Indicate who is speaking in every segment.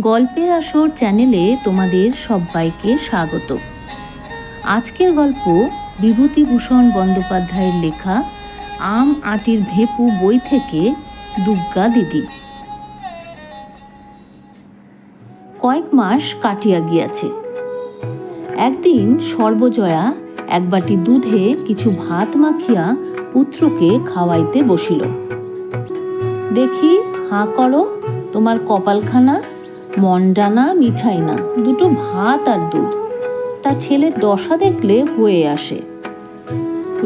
Speaker 1: গল্পের আসর চ্যানেলে তোমাদের সবাইকে স্বাগত। আজকের গল্প বিভূতিভূষণ বন্দ্যোপাধ্যায়ের লেখা আম আটির ভেপু বই থেকে দুগ্গা দিদি। কয়েক মাস কাটিয়া গিয়াছে। একদিন সর্বজয়া এক বাটি দুধে কিছু ভাত মাখিয়া পুত্রকে খাওয়াইতে বসিল। দেখি হাঁ করো, তোমার কপালখানা মন্ডা না মিঠাই না, দুটো ভাত আর দুধ। তা ছেলের দশা দেখলে হয়ে আসে।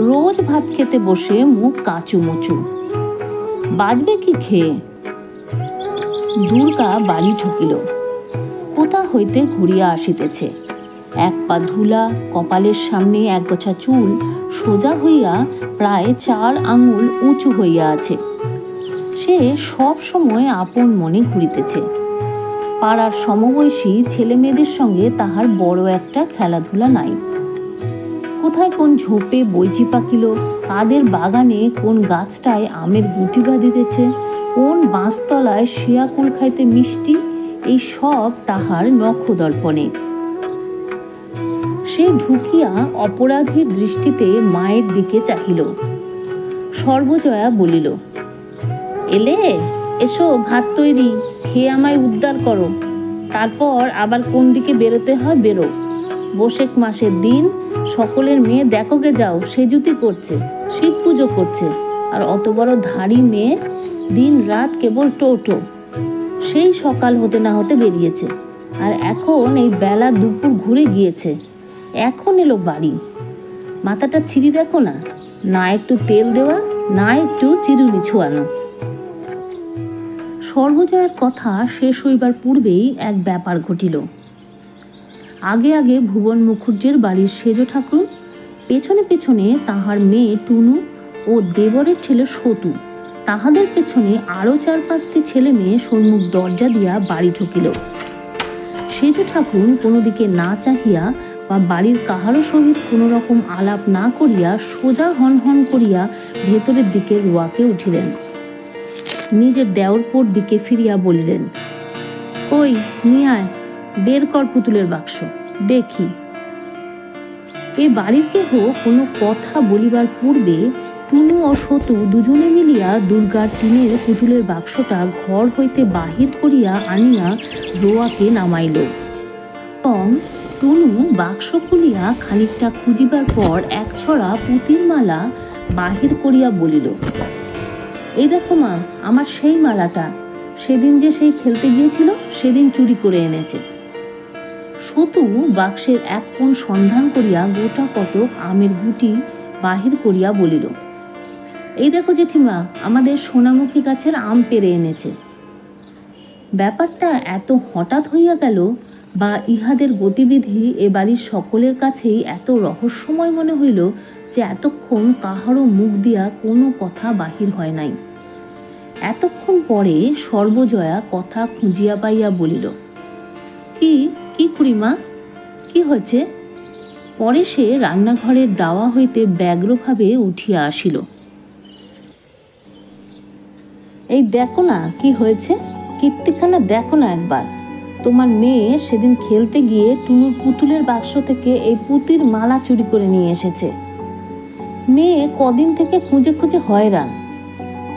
Speaker 1: রোজ ভাত খেতে বসে মুখ কাঁচুমুচু, বাজবে কি খেয়ে? দুর্গা বাড়ি ঠকিল। কোথা হইতে ঘুরিয়া আসিতেছে। এক পা ধুলা, কপালের সামনে একগোছা চুল সোজা হইয়া প্রায় 4 আঙুল উঁচু হইয়া আছে। সে সব সময় আপন মনে ঘুরিতেছে। পাড়ার সমবয়সী ছেলে মেয়েদের সঙ্গে তাহার বড় একটা খেলাধুলা নাই। কোথায় কোন ঝোপে বইচি পাকিল, কাদের বাগানে কোন গাছটায় আমের গুটি বাঁধিতেছে, কোন বাঁশতলায় শিয়া কুল খাইতে মিষ্টি, এই সব তাহার নখদর্পণে। সে ঢুকিয়া অপরাধীর দৃষ্টিতে মায়ের দিকে চাহিল। সর্বজয়া বলিল, এলে, এসো, ভাত তৈরি, খেয়ে আমায় উদ্ধার করো। তারপর আবার কোন দিকে বেরোতে হয় বেরো। বৈশাখ মাসের দিন সকলের মেয়ে দেখোগে যাও, সেজুতি করছে, শিব পুজো করছে, আর অত বড় ধাড়ি মেয়ে দিন রাত কেবল টোটো। সেই সকাল হতে না হতে বেরিয়েছে, আর এখন এই বেলা দুপুর ঘুরে গিয়েছে, এখন এলো বাড়ি। মাথাটা ছিঁড়ি দেখো না, না একটু তেল দেওয়া, না একটু চিরুনি ছোয়ানো। সর্বজয়ার কথা শেষ হইবার পূর্বেই এক ব্যাপার ঘটিল। আগে আগে ভুবন মুখুজ্জের বাড়ির সেজ ঠাকুর, পেছনে পেছনে তাহার মেয়ে টুনু ও দেবরের ছেলে সতু, তাহাদের পেছনে আরও 4-5টি ছেলে মেয়ে সম্মুখ দরজা দিয়া বাড়ি ঢুকিল। সেজ ঠাকুর কোনো দিকে না চাহিয়া বা বাড়ির কাহারও সহিত কোনো রকম আলাপ না করিয়া সোজা হন হন করিয়া ভেতরের দিকে রোয়াকে উঠিলেন। নিজের দেওরপোর দিকে ফিরিয়া বলিলেন, কই নিয়ে আয়, বের কর পুতুলের বাক্স, দেখি। এ বাড়ির কেহ কোনো কথা বলিবার পূর্বে টুনু ও সতু দুজনে মিলিয়া দুর্গার টিনের পুতুলের বাক্সটা ঘর হইতে বাহির করিয়া আনিয়া রোয়াকে নামাইল। এবং টুনু বাক্স খুলিয়া খানিকটা খুঁজিবার পর এক ছড়া পুতির মালা বাহির করিয়া বলিল, এই দেখো মা, আমার সেই মালাটা, সেদিন যে সেই খেলতে গিয়েছিল সেদিন চুরি করে এনেছে। সতু বাক্সের এক কোণ সন্ধান করিয়া গোটা কতক আমের গুটি বাহির করিয়া বলিল, এই দেখো জেঠিমা, আমাদের সোনামুখী গাছের আম পেড়ে এনেছে। ব্যাপারটা এত হঠাৎ হইয়া গেল, বা ইহাদের গতিবিধি এ বাড়ির সকলের কাছেই এত রহস্যময় মনে হইল যে এতক্ষণ কাহারও মুখ দিয়া কোনো কথা বাহির হয় নাই। এতক্ষণ পরে সর্বজয়া কথা খুঁজিয়া পাইয়া বলিল, কি কি খুড়িমা, কি হয়েছে? পরে সে রান্নাঘরের দাওয়া হইতে ব্যগ্রভাবে উঠিয়া আসিল। এই দেখো না কি হয়েছে, কীর্তিখানা দেখো না একবার। তোমার মেয়ে সেদিন খেলতে গিয়ে টুনুর পুতুলের বাক্স থেকে এই পুতির মালা চুরি করে নিয়ে এসেছে। মেয়ে কদিন থেকে খুঁজে খুঁজে হয়রান।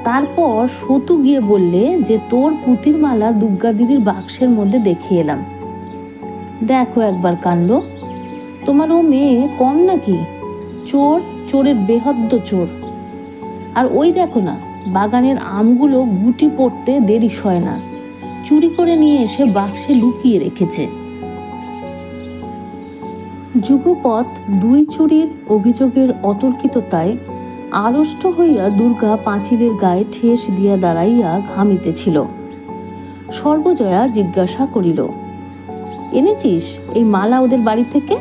Speaker 1: তারপর সতু গিয়ে বললে যে তোর পুতির মালা দুর্গা দিদির বাক্সের মধ্যে দেখিয়ে এলাম। দেখো একবার কাণ্ড, তোমার ও মেয়ে কম নাকি? চোর, চোরের বেহদ্দ চোর। আর ওই দেখো না, বাগানের আমগুলো গুটি পড়তে দেরি সয় না, চুরি করে নিয়ে এসে বাক্সে লুকিয়ে রেখেছে। যুগপৎ 2 চুরির অভিযোগের অতর্কিততায় আড়ষ্ট হইয়া দুর্গা পাঁচিলের গায়ে ঠেস দিয়া দাঁড়াইয়া ঘামিতেছিল। সর্বজয়া জিজ্ঞাসা করিল, এনেছিস এই মালা ওদের বাড়ি থেকে?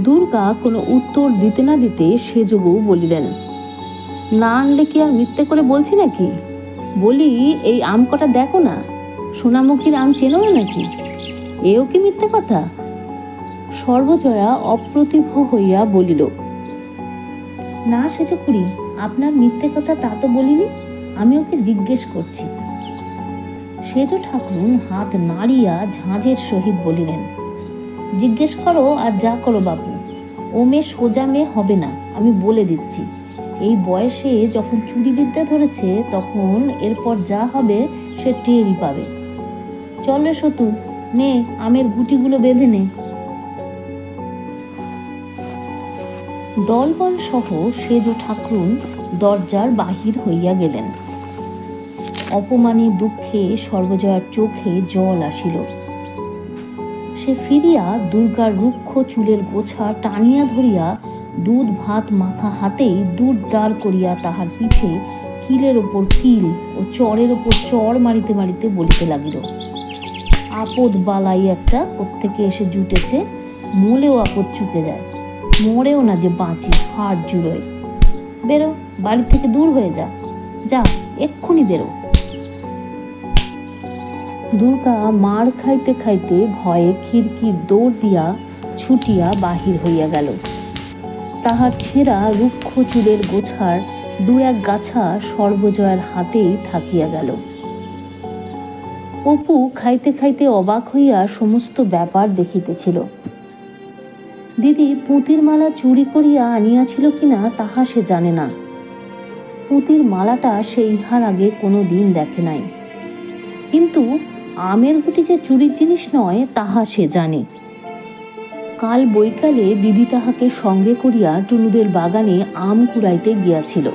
Speaker 1: দুর্গা কোনো উত্তর দিতে না দিতে সেজবউ বলিলেন, না আনলে কি আর মিথ্যে করে বলছি নাকি? বলি, এই আম কটা দেখো না, সোনামুখীর আম চেনো না নাকি? এও কি মিথ্যে কথা? সর্বজয়া অপ্রতিভ হইয়া বলিল, না সেজখুড়ি, আপনার মিথ্যে কথা তা তো বলিনি, আমি ওকে জিজ্ঞেস করছি। সেজ ঠাকুরুন হাত নাড়িয়া ঝাঁঝের সহিত বলিলেন, জিজ্ঞেস করো আর যা করো বাপু, ও মেয়ে সোজা মেয়ে হবে না, আমি বলে দিচ্ছি। এই বয়সে যখন চুরিবিদ্যা ধরেছে তখন এরপর যা হবে সে টেরই পাবে। চল রে সতু, নে আমের গুটিগুলো বেঁধে নে। দলবল সহ সেজ ঠাকুরুন দরজার বাহির হইয়া গেলেন। অপমানে দুঃখে সর্বজয়ার চোখে জল আসিল। সে ফিরিয়া দুর্গার রুক্ষ চুলের গোছা টানিয়া ধরিয়া দুধ ভাত মাখা হাতেই দুধ দাঁড় করিয়া তাহার পিঠে কিলের ওপর কিল ও চরের ওপর চর মারিতে মারিতে বলিতে লাগিল, আপদ বালাই একটা কোত্থেকে এসে জুটেছে, মোলেও আপদ চুকে যায়, মরেও না যে বাঁচি, হাড় জুড়োয়। বেরো, বাড়ি থেকে দূর হয়ে যা, যা এক্ষুনি বেরো। দুর্গা মার খাইতে খাইতে ভয়ে খিড়কির দৌড় দিয়া ছুটিয়া বাহির হইয়া গেল। তাহার ছেঁড়া রুক্ষ চুলের গোছার দু এক গাছা সর্বজয়ার হাতেই থাকিয়া গেল। অপু খাইতে খাইতে অবাক হইয়া সমস্ত ব্যাপার দেখিতেছিল। দিদি পুঁতির মালা চুরি করিয়া আনিয়াছিল কিনা তাহা সে জানে না। পুঁতির মালাটা সে ইহার আগে কোনো দিন দেখে নাই, কিন্তু আমের গুটি যে চুরির জিনিস নয় তাহা সে জানে। কাল বৈকালে দিদি তাহাকে সঙ্গে করিয়া টুনুদের বাগানে আম কুড়াইতে গিয়াছিল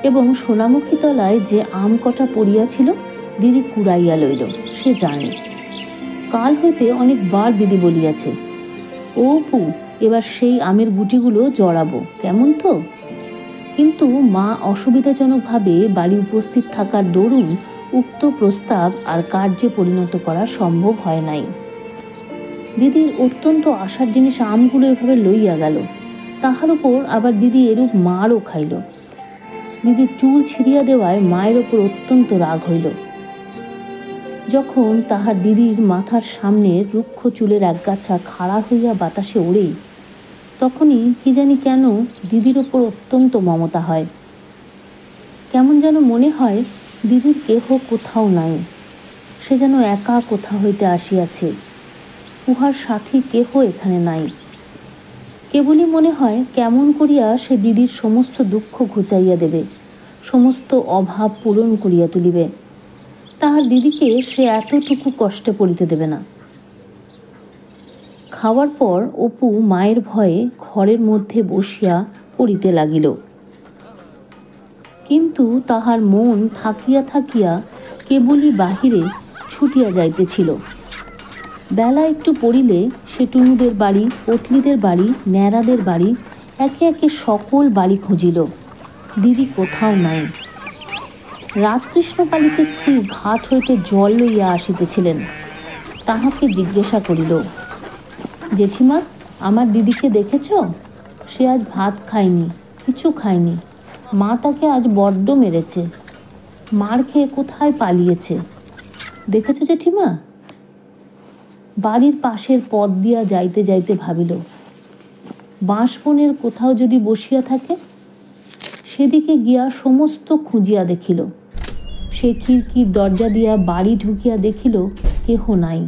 Speaker 1: এবং সোনামুখী তলায় যে আম কটা পড়িয়াছিল দিদি কুড়াইয়া লইল, সে জানে। কাল হইতে অনেকবার দিদি বলিয়াছে, ও পু, এবার সেই আমের গুটিগুলো জড়াবো, কেমন তো? কিন্তু মা অসুবিধাজনকভাবে বাড়ি উপস্থিত থাকার দরুন উক্ত প্রস্তাব আর কার্যে পরিণত করা সম্ভব হয় নাই। দিদির অত্যন্ত আশার জিনিস আমগুলো এভাবে লইয়া গেল, তাহার উপর আবার দিদি এরূপ মারও খাইল। দিদির চুল ছিঁড়িয়া দেওয়ায় মায়ের ওপর অত্যন্ত রাগ হইল। যখন তাহার দিদির মাথার সামনে রুক্ষ চুলের একগাছা খাড়া হইয়া বাতাসে ওড়ে, তখনই কি জানি কেন দিদির ওপর অত্যন্ত মমতা হয়। কেমন যেন মনে হয় দিদির কেহ কোথাও নাই, সে যেন একা কোথা হইতে আসিয়াছে, উহার সাথী কেহ এখানে নাই। কেবলই মনে হয় কেমন করিয়া সে দিদির সমস্ত দুঃখ ঘুচাইয়া দেবে, সমস্ত অভাব পূরণ করিয়া তুলিবে। তাহার দিদিকে সে এতটুকু কষ্টে পড়িতে দেবে না। খাওয়ার পর অপু মায়ের ভয়ে ঘরের মধ্যে বসিয়া পড়িতে লাগিল, কিন্তু তাহার মন থাকিয়া থাকিয়া কেবলই বাহিরে ছুটিয়া যাইতেছিল। বেলা একটু পড়িলে সে টুনুদের বাড়ি, পটলিদের বাড়ি, ন্যাড়াদের বাড়ি, একে একে সকল বাড়ি খুঁজিল, দিদি কোথাও নাই। রাজকৃষ্ণ পালিকের স্ত্রী ঘাট হইতে জল লইয়া আসিতেছিলেন, তাহাকে জিজ্ঞাসা করিল, জেঠিমা, আমার দিদিকে দেখেছ? সে আজ ভাত খায়নি, কিছু খায়নি, মা তাকে আজ বড্ড মেরেছে, মার খেয়ে কোথায় পালিয়েছে, দেখেছ জেঠিমা? বাড়ির পাশের পথ দিয়া যাইতে যাইতে ভাবিল, বাঁশবনের কোথাও যদি বসিয়া থাকে। সেদিকে গিয়া সমস্ত খুঁজিয়া দেখিল। সে খিড়কির দরজা দিয়া বাড়ি ঢুকিয়া দেখিল কেহ নাই।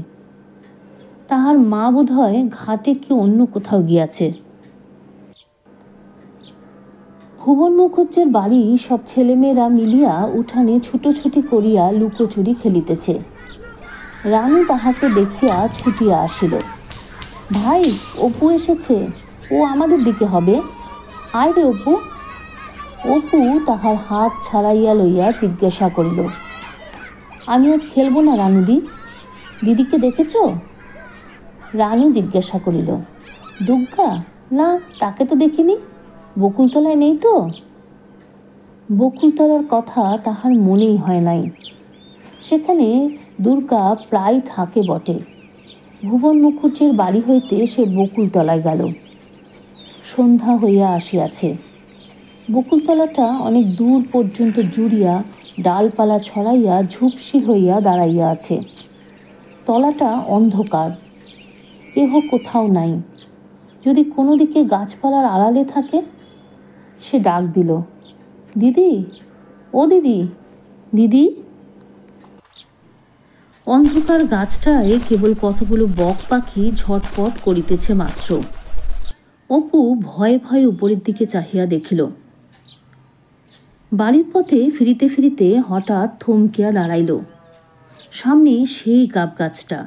Speaker 1: তাহার মা বোধ হয় ঘাটে কি অন্য কোথাও গিয়াছে। ভুবন মুখুজ্জের বাড়ি সব ছেলেমেয়েরা মিলিয়া উঠানে ছুটোছুটি করিয়া লুকোচুরি খেলিতেছে। রানু তাহাকে দেখিয়া ছুটিয়া আসিল, ভাই, অপু এসেছে, ও আমাদের দিকে হবে, আয় রে অপু। অপু তাহার হাত ছাড়াইয়া লইয়া জিজ্ঞাসা করিল, আমি আজ খেলবো না রানুদি, দিদিকে দেখেছ? রানু জিজ্ঞাসা করিল, দুর্গা? না, তাকে তো দেখিনি, বকুলতলায় নেই তো? বকুলতলার কথা তাহার মনেই হয় নাই। সেখানে দুর্গা প্রায় থাকে বটে। ভুবন মুখুজ্জের বাড়ি হইতে সে বকুলতলায় গেল। সন্ধ্যা হইয়া আসিয়াছে। বকুলতলাটা অনেক দূর পর্যন্ত জুড়িয়া ডালপালা ছড়াইয়া ঝুপসি হইয়া দাঁড়াইয়া আছে। তলাটা অন্ধকার, কেহ কোথাও নাই। যদি কোনো দিকে গাছপালার আড়ালে থাকে। সে ডাক দিল, দিদি, ও দিদি, দিদি। অন্ধকার গাছটায় কেবল কতগুলো বক পাখি ঝটপট করিতেছে মাত্র। অপু ভয়ে ভয়ে উপরের দিকে চাহিয়া দেখিল। বাড়ির পথে ফিরিতে ফিরিতে হঠাৎ থমকিয়া দাঁড়াইল। সামনে সেই গাব গাছটা।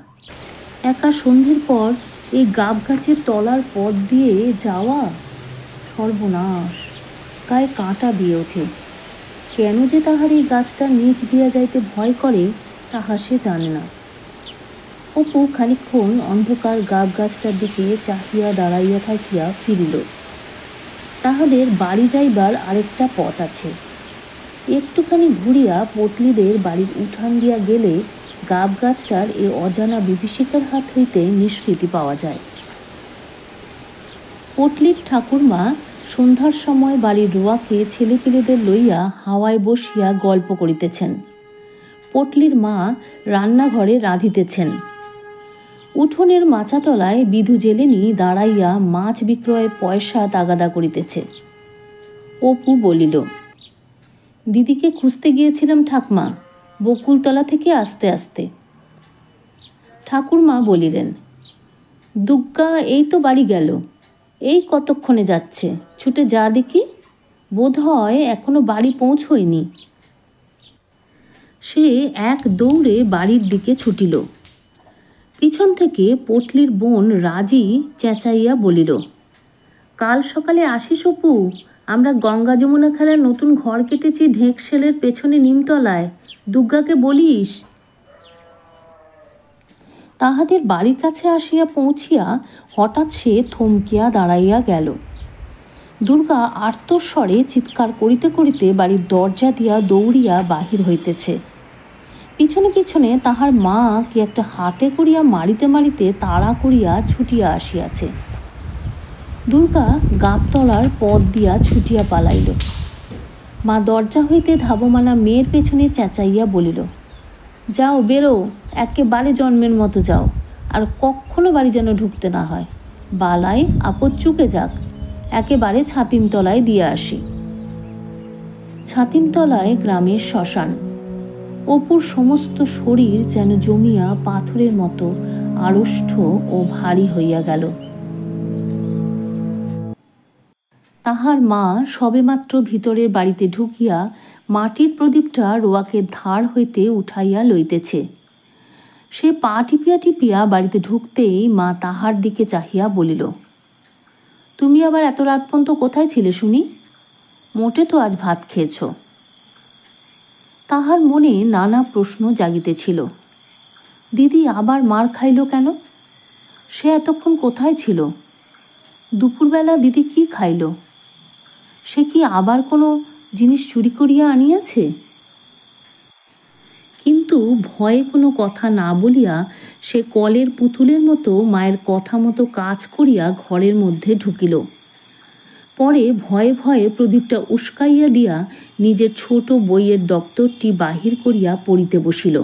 Speaker 1: একা সন্ধ্যের পর এই গাব গাছের তলার পথ দিয়ে যাওয়া, সর্বনাশ! গায়ে কাঁটা দিয়ে ওঠে। কেন যে তাহার এই গাছটার নিচ দিয়া যাইতে ভয় করে তাহা সে জানে না। অপু খানিকক্ষণ অন্ধকার গাব গাছটার দিকে চাহিয়া দাঁড়াইয়া থাকিয়া ফিরিল। তাহাদের বাড়ি যাইবার আরেকটা পথ আছে। একটুখানি ঘুরিয়া পটলিদের বাড়ির উঠান দিয়া গেলে গাব গাছটার এ অজানা বিভীষিকার হাত হইতে নিষ্কৃতি পাওয়া যায়। পটলির ঠাকুরমা সন্ধ্যার সময় বাড়ির রোয়াকে ছেলেপিলেদের লইয়া হাওয়ায় বসিয়া গল্প করিতেছেন। পটলির মা রান্নাঘরে রাঁধিতেছেন। উঠোনের মাচাতলায় বিধু জেলেনি দাঁড়াইয়া মাছ বিক্রয়ের পয়সা তাগাদা করিতেছে। অপু বলিল, দিদিকে খুঁজতে গিয়েছিলাম ঠাকমা, বকুলতলা থেকে আসতে আসতে। ঠাকুরমা বলিলেন, দুগ্গা এই তো বাড়ি গেল, এই কতক্ষণে যাচ্ছে, ছুটে যা দেখি, বোধ হয় এখনো বাড়ি পৌঁছয়নি। সে এক দৌড়ে বাড়ির দিকে ছুটিল। পিছন থেকে পটলির বোন রাজি চেঁচাইয়া বলিল, কাল সকালে আসিস অপু, আমরা গঙ্গা যমুনা খেলার নতুন ঘর কেটেছি ঢেকশেলের পেছনে নিমতলায়, দুগ্গাকে বলিস। তাহাদের বাড়ির কাছে আসিয়া পৌঁছিয়া হঠাৎ সে থমকিয়া দাঁড়াইয়া গেল। দুর্গা আর্তস্বরে চিৎকার করিতে করিতে বাড়ির দরজা দিয়া দৌড়িয়া বাহির হইতেছে। পিছনে পিছনে তাহার মা কি একটা হাতে করিয়া মারিতে মারিতে তাড়া করিয়া ছুটিয়া আসিয়াছে। দুর্গা গাবতলার পথ দিয়া ছুটিয়া পালাইল। মা দরজা হইতে ধাবমানা মেয়ের পেছনে চেঁচাইয়া বলিল, যাও, বেরো, একেবারে জন্মের মতো যাও, আর কখনো বাড়ি যেন ঢুকতে না হয়, বালাই আপদ চুকে যাক, একেবারে ছাতিমতলায় দিয়ে আসি। ছাতিমতলায় গ্রামের শ্মশান। অপুর সমস্ত শরীর যেন জমিয়া পাথরের মতো আড়ষ্ট ও ভারী হইয়া গেল। তাহার মা সবেমাত্র ভিতরের বাড়িতে ঢুকিয়া মাটির প্রদীপটা রোয়াকের ধার হইতে উঠাইয়া লইতেছে। সে পা টিপিয়া টিপিয়া বাড়িতে ঢুকতেই মা তাহার দিকে চাহিয়া বলিল, তুমি আবার এত রাত পর্যন্ত কোথায় ছিলে শুনি? মোটে তো আজ ভাত খেয়েছ। তাহার মনে নানা প্রশ্ন জাগিতেছিল। দিদি আবার মার খাইল কেন? সে এতক্ষণ কোথায় ছিল? দুপুরবেলা দিদি কি খাইল? সে কি আবার কোনো জিনিস চুরি করিয়া আনিয়াছে? কিন্তু ভয়ে কোনো কথা না বলিয়া সে কলের পুতুলের মতো মায়ের কথা মতো কাজ করিয়া ঘরের মধ্যে ঢুকিল। পরে ভয়ে ভয়ে প্রদীপটা উস্কাইয়া দিয়া নিজের ছোট বইয়ের দপ্তরটি বাহির করিয়া পড়িতে বসিল।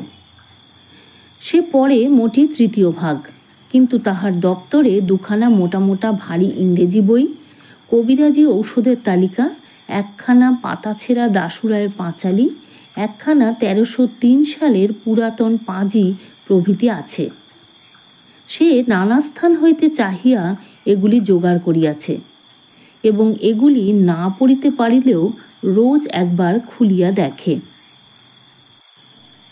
Speaker 1: সে পড়ে মোটে তৃতীয় ভাগ, কিন্তু তাহার দপ্তরে দুখানা মোটা মোটা ভারী ইংরেজি বই, কবিরাজি ঔষধের তালিকা, একখানা পাতাছেঁড়া দাশুরায়ের পাঁচালি, একখানা 1303 সালের পুরাতন পাঁজি প্রভৃতি আছে। সে নানা স্থান হইতে চাহিয়া এগুলি জোগাড় করিয়াছে এবং এগুলি না পড়িতে পারিলেও রোজ একবার খুলিয়া দেখে।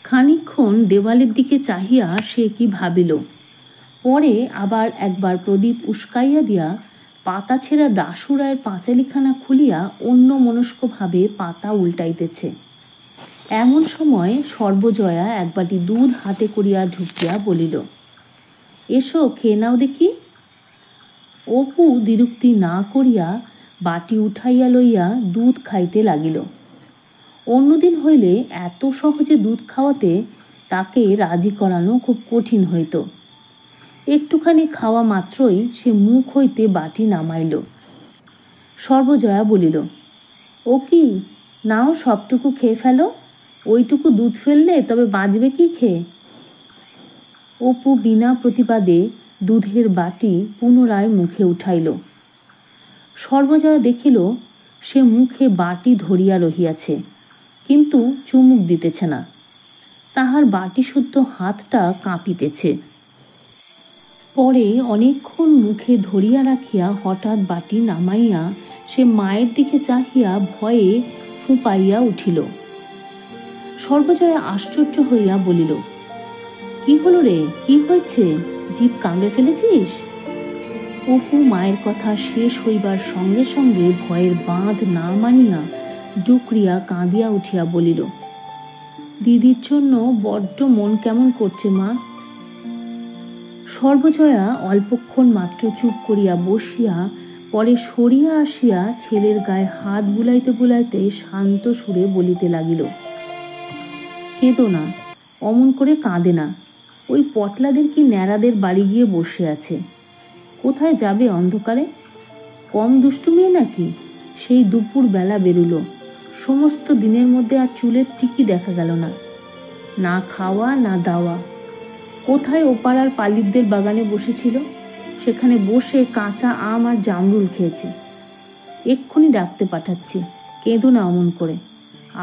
Speaker 1: খানিকক্ষণ দেওয়ালের দিকে চাহিয়া সে কি ভাবিল, পরে আবার একবার প্রদীপ উস্কাইয়া দিয়া পাতাছেঁড়া দাশুরায়ের পাঁচালিখানা খুলিয়া অন্য মনস্কভাবে পাতা উল্টাইতেছে। এমন সময় সর্বজয়া এক বাটি দুধ হাতে করিয়া ঢুকিয়া বলিল, এসো খেয়ে নাও দেখি। অপু দ্বিরুক্তি না করিয়া বাটি উঠাইয়া লইয়া দুধ খাইতে লাগিল। অন্যদিন হইলে এত সহজে দুধ খাওয়াতে তাকে রাজি করানো খুব কঠিন হইত। একটুখানি খাওয়া মাত্রই সে মুখ হইতে বাটি নামাইল। সর্বজয়া বলিল, ও কি, নাও সবটুকু খেয়ে ফেলো, ওইটুকু দুধ ফেললে তবে বাঁচবে কি খেয়ে? অপু বিনা প্রতিবাদে দুধের বাটি পুনরায় মুখে উঠাইল। সর্বজয়া দেখিল সে মুখে বাটি ধরিয়া রহিয়াছে, কিন্তু চুমুক দিতেছে না। তাহার বাটি শুদ্ধ হাতটা কাঁপিতেছে। পরে অনেকক্ষণ মুখে ধরিয়া রাখিয়া হঠাৎ বাটি নামাইয়া সে মায়ের দিকে চাহিয়া ভয়ে ফুঁপাইয়া উঠিল। সর্বজয়া আশ্চর্য হইয়া বলিল, কি হলো রে, কি হয়েছে? জিভ কামড়ে ফেলেছিস? অপু মায়ের কথা শেষ হইবার সঙ্গে সঙ্গে ভয়ের বাঁধ না মানিয়া ডুকরিয়া কাঁদিয়া উঠিয়া বলিল, দিদির জন্য বড্ড মন কেমন করছে মা। সর্বজয়া অল্পক্ষণ মাত্র চুপ করিয়া বসিয়া পরে সরিয়া আসিয়া ছেলের গায়ে হাত বুলাইতে বুলাইতে শান্ত সুরে বলিতে লাগিল, কেঁদো না, অমন করে কাঁদে না। ওই পটলাদের কি ন্যাড়াদের বাড়ি গিয়ে বসে আছে। কোথায় যাবে অন্ধকারে? কম দুষ্টু মেয়ে নাকি? সেই দুপুর বেলা বেরুলো, সমস্ত দিনের মধ্যে আর চুলের টিকি দেখা গেল না। না খাওয়া না দাওয়া। কোথায় ওপাড়ার পালিতদের বাগানে বসেছিল, সেখানে বসে কাঁচা আম আর জামরুল খেয়েছে। এক্ষুনি ডাকতে পাঠাচ্ছি, কেঁদো না অমন করে,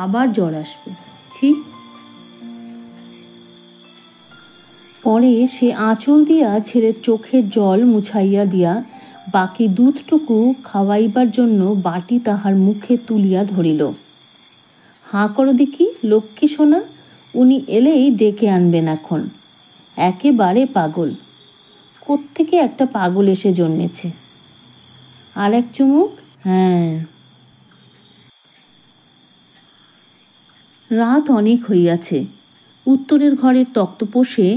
Speaker 1: আবার জ্বর আসবে। ছি। পরে সে আঁচল দিয়া ছেলের চোখের জল মুছাইয়া দিয়া বাকি দুধটুকু খাওয়াইবার জন্য বাটি তাহার মুখে তুলিয়া ধরিল। হাঁ করো দেখি, লক্ষ্মী সোনা, উনি এলেই ডেকে আনবেন এখন। একেবারে পাগল। কোত্থেকে একটা পাগল এসে জন্মেছে। আর এক চুমুক। হ্যাঁ। রাত অনেক হইয়াছে। উত্তরের ঘরের তক্তপোষে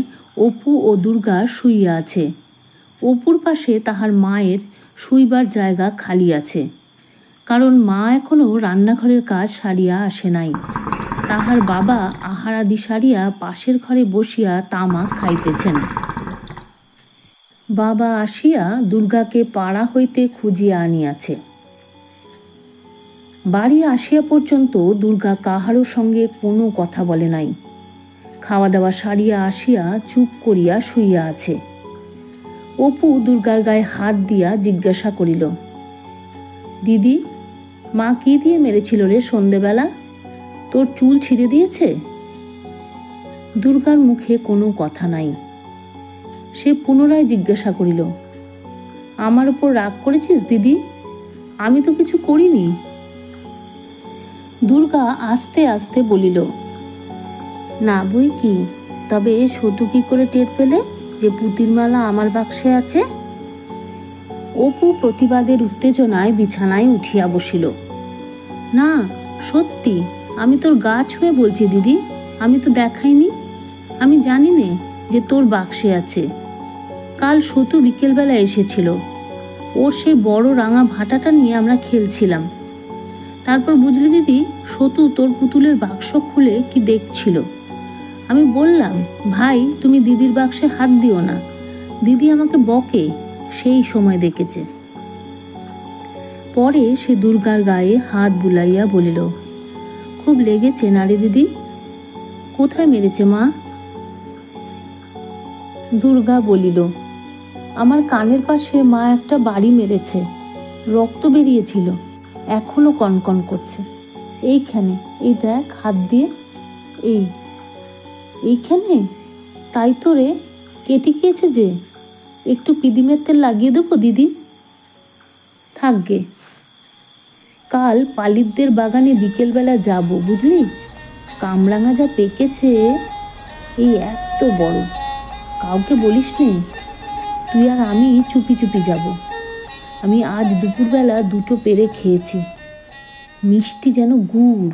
Speaker 1: অপু ও দুর্গা শুইয়া আছে। অপুর পাশে তাহার মায়ের শুইবার জায়গা খালি আছে, কারণ মা এখনো রান্নাঘরের কাজ সারিয়া আসে নাই। তাহার বাবা আহারাদি সারিয়া পাশের ঘরে বসিয়া তামাক খাইতেছেন। বাবা আসিয়া দুর্গাকে পাড়া হইতে খুঁজিয়া আনিয়াছে। বাড়ি আসিয়া পর্যন্ত দুর্গা কাহারও সঙ্গে কোনো কথা বলে নাই। খাওয়া দাওয়া সারিয়া আসিয়া চুপ করিয়া শুইয়া আছে। অপু দুর্গার গায়ে হাত দিয়া জিজ্ঞাসা করিল, দিদি, মা কি দিয়ে মেরেছিল রে সন্ধেবেলা? তোর চুল ছিঁড়ে দিয়েছে? দুর্গার মুখে কোনো কথা নাই। সে পুনরায় জিজ্ঞাসা করিল, আমার উপর রাগ করেছিস দিদি? আমি তো কিছু করিনি। দুর্গা আস্তে আস্তে বলিল, না বই কি, তবে সতু কি করে টের পেলে যে পুতির মালা আমার বাক্সে আছে? অপু প্রতিবাদের উত্তেজনায় বিছানায় উঠিয়া বসিল। না, সত্যি, আমি তোর গা ছুঁয়ে বলছি দিদি, আমি তো দেখাইনি। আমি জানি নে যে তোর বাক্সে আছে। কাল সতু বিকেলবেলা এসেছিল। ওর সেই বড় রাঙা ভাটাটা নিয়ে আমরা খেলছিলাম। তারপর বুঝলি দিদি, সতু তোর পুতুলের বাক্স খুলে কি দেখছিল। আমি বললাম, ভাই তুমি দিদির বাক্সে হাত দিও না, দিদি আমাকে বকে। সেই সময় দেখেছে। পরে সে দুর্গার গায়ে হাত বুলাইয়া বলিল, খুব লেগেছে না রে দিদি? কোথায় মেরেছে মা? দুর্গা বলিল, আমার কানের পাশে মা একটা বাড়ি মেরেছে। রক্ত বেরিয়েছিল, এখনো কনকন করছে। এইখানে, এই দেখ, হাত দিয়ে। এইখানে? তাই তো রে, কেটে গিয়েছে যে। একটু পিদিমের তেল লাগিয়ে দেবো দিদি? থাকবে। কাল পালিতদের বাগানে বিকেলবেলা যাব, বুঝলি? কামরাঙা যা পেকেছে, এই এত বড়। কাউকে বলিস নে, তুই আর আমি চুপি চুপি যাব। আমি আজ দুপুরবেলা দুটো পেরে খেয়েছি, মিষ্টি যেন গুড়।